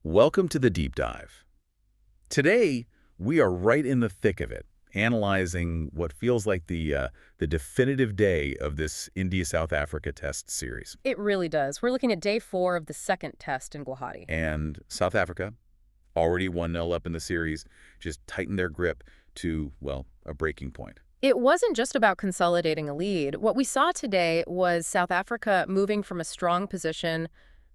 Welcome to the deep dive. Today, we are right in the thick of it, analyzing what feels like the definitive day of this India-South Africa test series. It really does. We're looking at day 4 of the second test in Guwahati. And South Africa, already 1-0 up in the series, just tightened their grip to, well, a breaking point. It wasn't just about consolidating a lead. What we saw today was South Africa moving from a strong position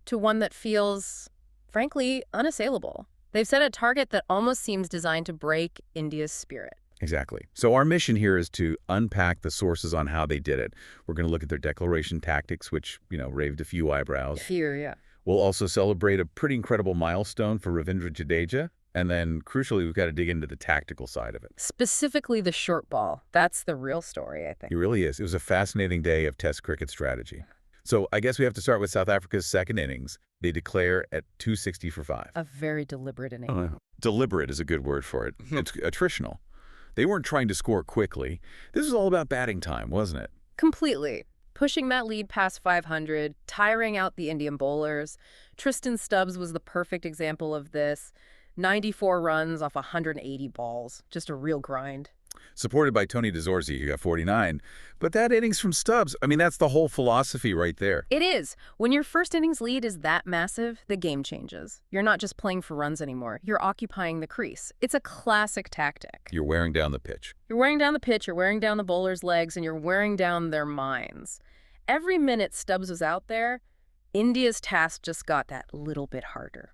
to one that feels, frankly, unassailable. They've set a target that almost seems designed to break India's spirit. Exactly. So our mission here is to unpack the sources on how they did it. We're going to look at their declaration tactics, which, raised a few eyebrows. Here, yeah. We'll also celebrate a pretty incredible milestone for Ravindra Jadeja. And then, crucially, we've got to dig into the tactical side of it. Specifically the short ball. That's the real story, I think. It really is. It was a fascinating day of Test cricket strategy. So I guess we have to start with South Africa's second innings. They declare at 260 for 5. A very deliberate inning. Deliberate is a good word for it. It's attritional. They weren't trying to score quickly. This was all about batting time, wasn't it? Completely. Pushing that lead past 500, tiring out the Indian bowlers. Tristan Stubbs was the perfect example of this. 94 runs off 180 balls. Just a real grind. Supported by Tony DeZorzi, who got 49. But that innings from Stubbs, that's the whole philosophy right there. It is. When your first innings lead is that massive, the game changes. You're not just playing for runs anymore. You're occupying the crease. It's a classic tactic. You're wearing down the pitch. You're wearing down the pitch, you're wearing down the bowlers' legs, and you're wearing down their minds. Every minute Stubbs was out there, India's task just got that little bit harder.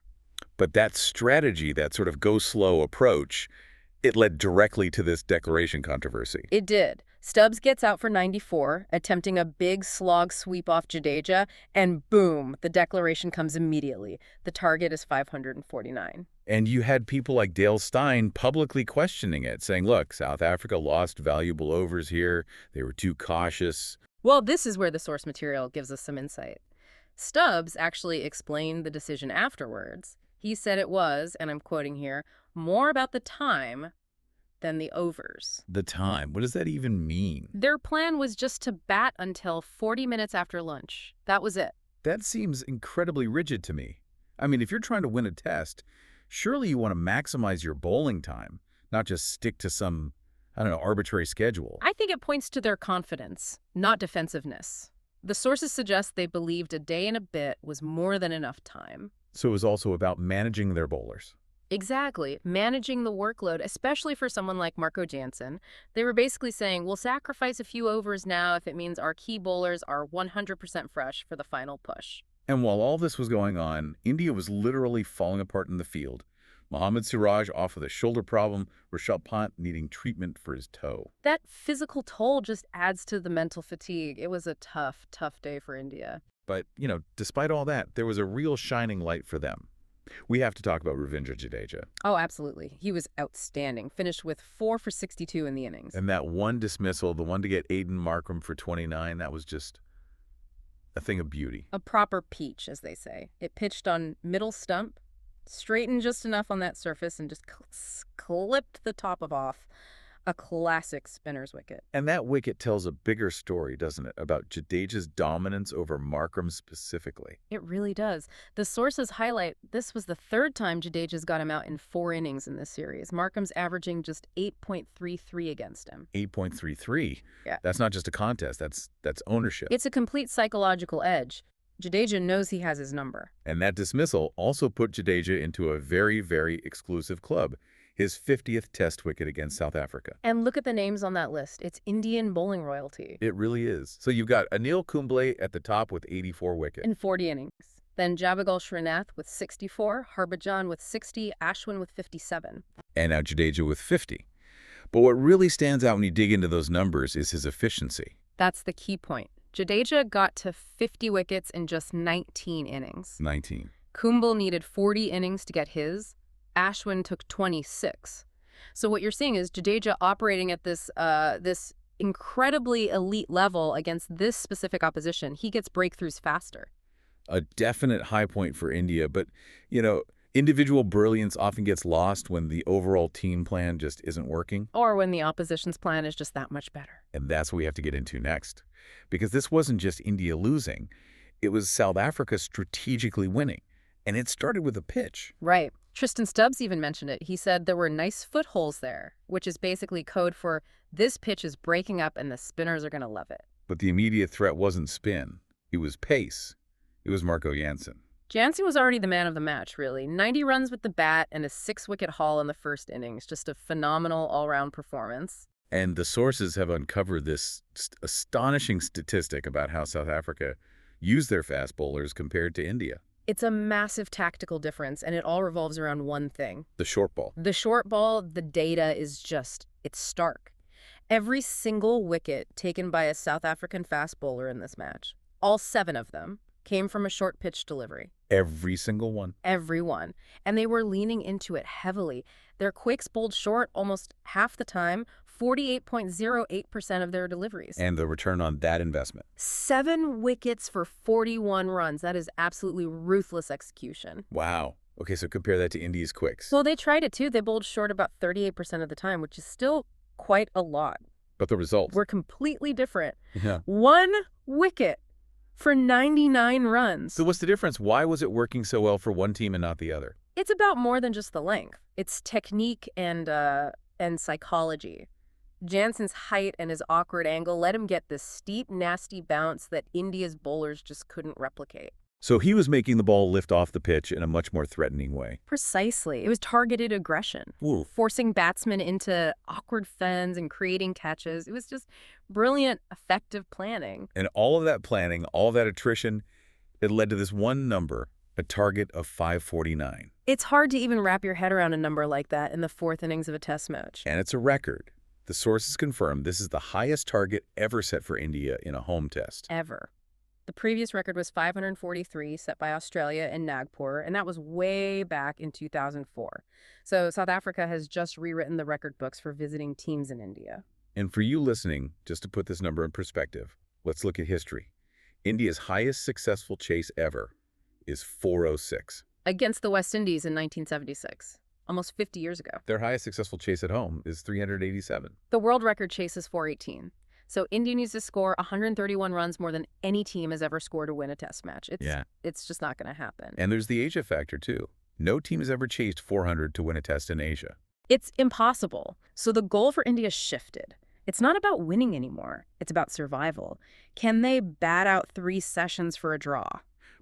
But that strategy, that sort of go-slow approach, it led directly to this declaration controversy. It did. Stubbs gets out for 94, attempting a big slog sweep off Jadeja, and boom, the declaration comes immediately. The target is 549. And you had people like Dale Steyn publicly questioning it, saying, look, South Africa lost valuable overs here. They were too cautious. Well, this is where the source material gives us some insight. Stubbs actually explained the decision afterwards. He said it was, and I'm quoting here, more about the time than the overs. The time? What does that even mean? Their plan was just to bat until 40 minutes after lunch. That was it. That seems incredibly rigid to me. If you're trying to win a test, surely you want to maximize your bowling time, not just stick to some, arbitrary schedule. I think it points to their confidence, not defensiveness. The sources suggest they believed a day and a bit was more than enough time. So it was also about managing their bowlers. Exactly. Managing the workload, especially for someone like Jansen. They were basically saying, we'll sacrifice a few overs now if it means our key bowlers are 100% fresh for the final push. And while all this was going on, India was literally falling apart in the field. Mohammad Siraj off with a shoulder problem, Rishabh Pant needing treatment for his toe. That physical toll just adds to the mental fatigue. It was a tough, tough day for India. But, despite all that, there was a real shining light for them. We have to talk about Ravindra Jadeja. Oh, absolutely. He was outstanding. Finished with 4 for 62 in the innings. And that one dismissal, the one to get Aiden Markram for 29, that was just a thing of beauty. A proper peach, as they say. It pitched on middle stump, straightened just enough on that surface, and just clipped the top of off. A classic spinner's wicket. And that wicket tells a bigger story, doesn't it, about Jadeja's dominance over Markram specifically. It really does. The sources highlight this was the third time Jadeja's got him out in 4 innings in this series. Markram's averaging just 8.33 against him. 8.33? Yeah. That's not just a contest. That's ownership. It's a complete psychological edge. Jadeja knows he has his number. And that dismissal also put Jadeja into a very, very exclusive club. His 50th test wicket against South Africa. And look at the names on that list. It's Indian bowling royalty. It really is. So you've got Anil Kumble at the top with 84 wickets. In 40 innings. Then Javagal Srinath with 64, Harbhajan with 60, Ashwin with 57. And now Jadeja with 50. But what really stands out when you dig into those numbers is his efficiency. That's the key point. Jadeja got to 50 wickets in just 19 innings. 19. Kumble needed 40 innings to get his. Ashwin took 26. So what you're seeing is Jadeja operating at this incredibly elite level against this specific opposition. He gets breakthroughs faster. A definite high point for India, but, individual brilliance often gets lost when the overall team plan just isn't working. Or when the opposition's plan is just that much better. And that's what we have to get into next. Because this wasn't just India losing. It was South Africa strategically winning. And it started with a pitch. Right. Tristan Stubbs even mentioned it. He said there were nice footholes there, which is basically code for this pitch is breaking up and the spinners are going to love it. But the immediate threat wasn't spin. It was pace. It was Marco Jansen. Jansen was already the man of the match, really. 90 runs with the bat and a 6-wicket haul in the first innings. Just a phenomenal all-round performance. And the sources have uncovered this astonishing statistic about how South Africa used their fast bowlers compared to India. It's a massive tactical difference, and it all revolves around one thing. The short ball. The short ball, the data is just, it's stark. Every single wicket taken by a South African fast bowler in this match, all 7 of them, came from a short pitch delivery. Every single one. Every one. And they were leaning into it heavily. Their quicks bowled short almost half the time, 48.08% of their deliveries. And the return on that investment. 7 wickets for 41 runs. That is absolutely ruthless execution. Wow. Okay, so compare that to India's quicks. Well, they tried it too. They bowled short about 38% of the time, which is still quite a lot. But the results were completely different. Yeah. 1 wicket for 99 runs. So what's the difference? Why was it working so well for one team and not the other? It's about more than just the length. It's technique and psychology. Jansen's height and his awkward angle let him get this steep, nasty bounce that India's bowlers just couldn't replicate. So he was making the ball lift off the pitch in a much more threatening way. Precisely. It was targeted aggression, forcing batsmen into awkward fends and creating catches. It was just brilliant, effective planning. And all of that planning, all of that attrition, it led to this one number, a target of 549. It's hard to even wrap your head around a number like that in the 4th innings of a test match. And it's a record. The sources confirm this is the highest target ever set for India in a home test. Ever. The previous record was 543, set by Australia in Nagpur, and that was way back in 2004. So South Africa has just rewritten the record books for visiting teams in India. And for you listening, just to put this number in perspective, let's look at history. India's highest successful chase ever is 406. Against the West Indies in 1976, almost 50 years ago. Their highest successful chase at home is 387. The world record chase is 418. So India needs to score 131 runs more than any team has ever scored to win a test match. It's just not going to happen. And there's the Asia factor, too. No team has ever chased 400 to win a test in Asia. It's impossible. So the goal for India shifted. It's not about winning anymore. It's about survival. Can they bat out 3 sessions for a draw?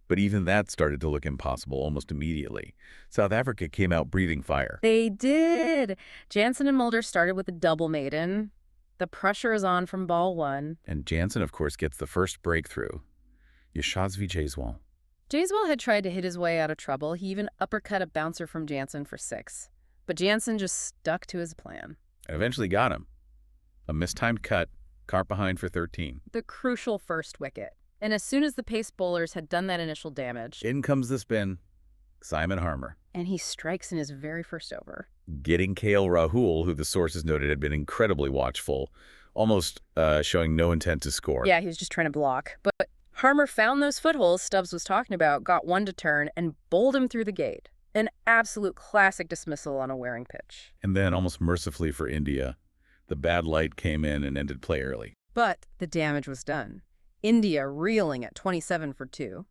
But even that started to look impossible almost immediately. South Africa came out breathing fire. They did. Jansen and Mulder started with a double maiden. The pressure is on from ball 1. And Jansen, of course, gets the first breakthrough. Yashasvi Jaiswal. Jaiswal had tried to hit his way out of trouble. He even uppercut a bouncer from Jansen for 6. But Jansen just stuck to his plan. And eventually got him. A mistimed cut, caught behind for 13. The crucial first wicket. And as soon as the pace bowlers had done that initial damage, in comes the spin, Simon Harmer. And he strikes in his very first over. Getting KL Rahul, who the sources noted had been incredibly watchful, almost showing no intent to score. Yeah, he was just trying to block. But Harmer found those footholes Stubbs was talking about, got one to turn, and bowled him through the gate. An absolute classic dismissal on a wearing pitch. And then, almost mercifully for India, the bad light came in and ended play early. But the damage was done. India reeling at 27 for 2.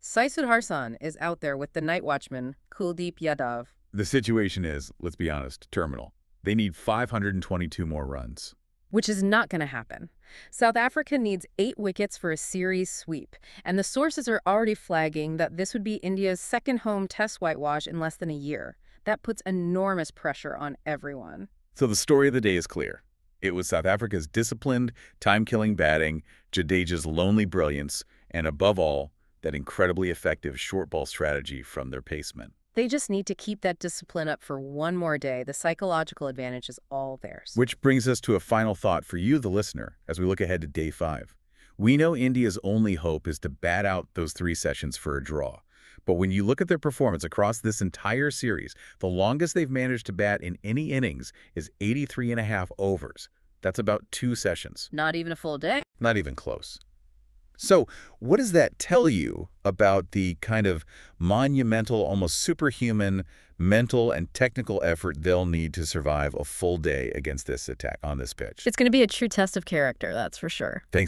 Saisud Harsan is out there with the night watchman, Kuldeep Yadav. The situation is, let's be honest, terminal. They need 522 more runs. Which is not going to happen. South Africa needs 8 wickets for a series sweep, and the sources are already flagging that this would be India's second home test whitewash in less than a year. That puts enormous pressure on everyone. So the story of the day is clear. It was South Africa's disciplined, time-killing batting, Jadeja's lonely brilliance, and above all, that incredibly effective short ball strategy from their pacemen. They just need to keep that discipline up for one more day. The psychological advantage is all theirs. Which brings us to a final thought for you, the listener, as we look ahead to day 5. We know India's only hope is to bat out those 3 sessions for a draw. But when you look at their performance across this entire series, the longest they've managed to bat in any innings is 83.5 overs. That's about 2 sessions. Not even a full day. Not even close. So what does that tell you about the kind of monumental, almost superhuman mental and technical effort they'll need to survive a full day against this attack on this pitch? It's going to be a true test of character, that's for sure. Thanks.